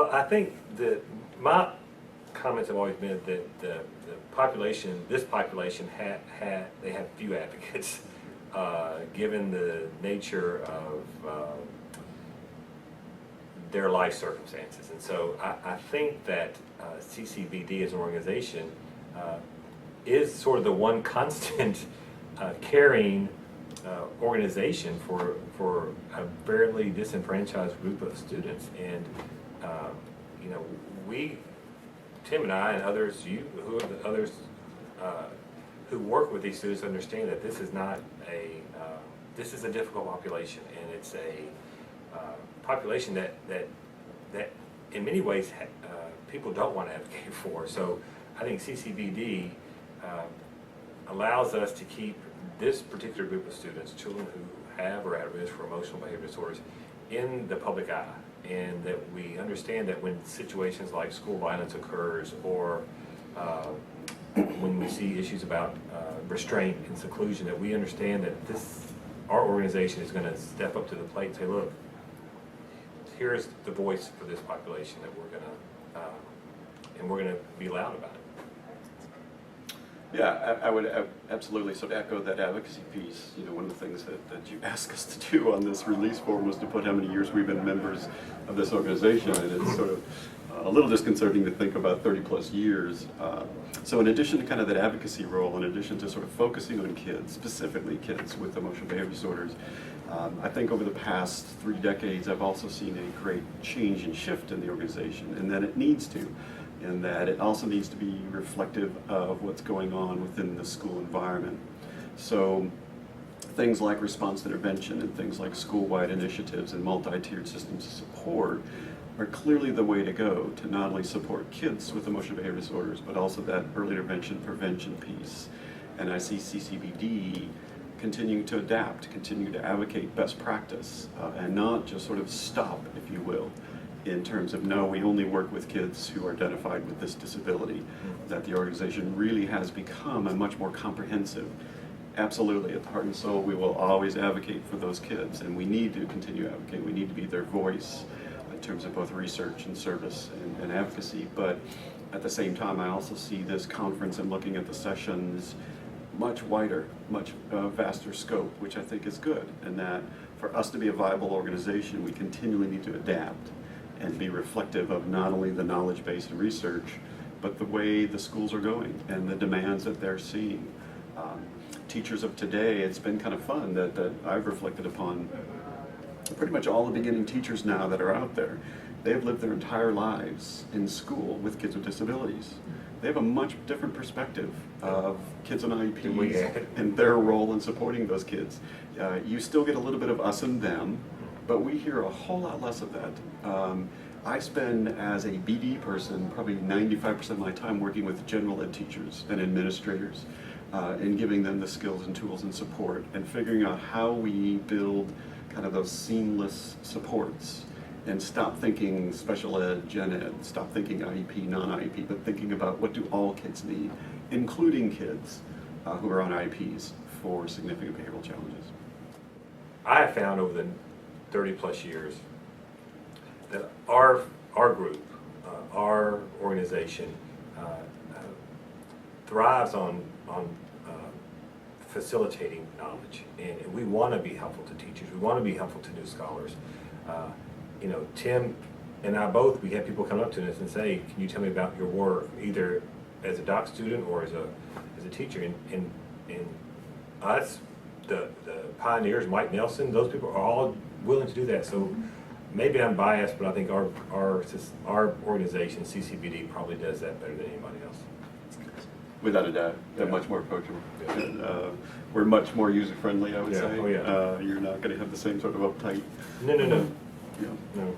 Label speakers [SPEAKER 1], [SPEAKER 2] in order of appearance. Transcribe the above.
[SPEAKER 1] Well, I think my comments have always been that the population, this population they have few advocates, given the nature of their life circumstances. And so I think that CCBD as an organization is sort of the one constant carrying organization for a fairly disenfranchised group of students. And you know, Tim and I and others, others who work with these students understand that this is not this is a difficult population, and it's a population that in many ways people don't want to advocate for. So I think CCBD allows us to keep this particular group of students, children who have or are at risk for emotional behavior disorders, in the public eye, and that we understand that when situations like school violence occurs, or when we see issues about restraint and seclusion, that we understand that our organization is going to step up to the plate and say, look, here's the voice for this population that we're going to, and we're going to be loud about it.
[SPEAKER 2] Yeah, I would absolutely sort of echo that advocacy piece. You know, one of the things that you asked us to do on this release form was to put how many years we've been members of this organization, and it's sort of a little disconcerting to think about 30 plus years. So in addition to kind of that advocacy role, in addition to sort of focusing on kids, specifically kids with emotional behavior disorders, I think over the past 3 decades I've also seen a great change and shift in the organization, and that it needs to. And that it also needs to be reflective of what's going on within the school environment. So things like response intervention and things like school-wide initiatives and multi-tiered systems of support are clearly the way to go to not only support kids with emotional behavior disorders, but also that early intervention prevention piece. And I see CCBD continuing to adapt, continuing to advocate best practice, and not just sort of stop, if you will, in terms of, no, we only work with kids who are identified with this disability, that the organization really has become a much more comprehensive. Absolutely, at the heart and soul, we will always advocate for those kids, and we need to continue to advocate. We need to be their voice in terms of both research and service and advocacy. But at the same time, I also see this conference and looking at the sessions much wider, much vaster scope, which I think is good, and that for us to be a viable organization, we continually need to adapt and be reflective of not only the knowledge base and research, but the way the schools are going and the demands that they're seeing. Teachers of today, it's been kind of fun that I've reflected upon pretty much all the beginning teachers now that are out there. They've lived their entire lives in school with kids with disabilities. They have a much different perspective of kids on IEPs and their role in supporting those kids. You still get a little bit of us and them, but we hear a whole lot less of that. I spend, as a BD person, probably 95% of my time working with general ed teachers and administrators, and giving them the skills and tools and support, and figuring out how we build kind of those seamless supports, and stop thinking special ed, gen ed, stop thinking IEP, non-IEP, but thinking about what do all kids need, including kids who are on IEPs for significant behavioral challenges.
[SPEAKER 1] I have found over the 30 plus years that our group, our organization thrives on facilitating knowledge, and we want to be helpful to teachers. We want to be helpful to new scholars. You know, Tim and I both, we have people come up to us and say, "Can you tell me about your work, either as a doc student or as a teacher?" And us, the pioneers, Mike Nelson, those people are all willing to do that. So maybe I'm biased, but I think our organization, CCBD, probably does that better than anybody else.
[SPEAKER 2] Without a doubt, they're much more approachable. Yeah. And, we're much more user-friendly, I would say.
[SPEAKER 1] Oh, yeah.
[SPEAKER 2] You're not going to have the same sort of uptight.
[SPEAKER 1] No.
[SPEAKER 2] Yeah.
[SPEAKER 1] No.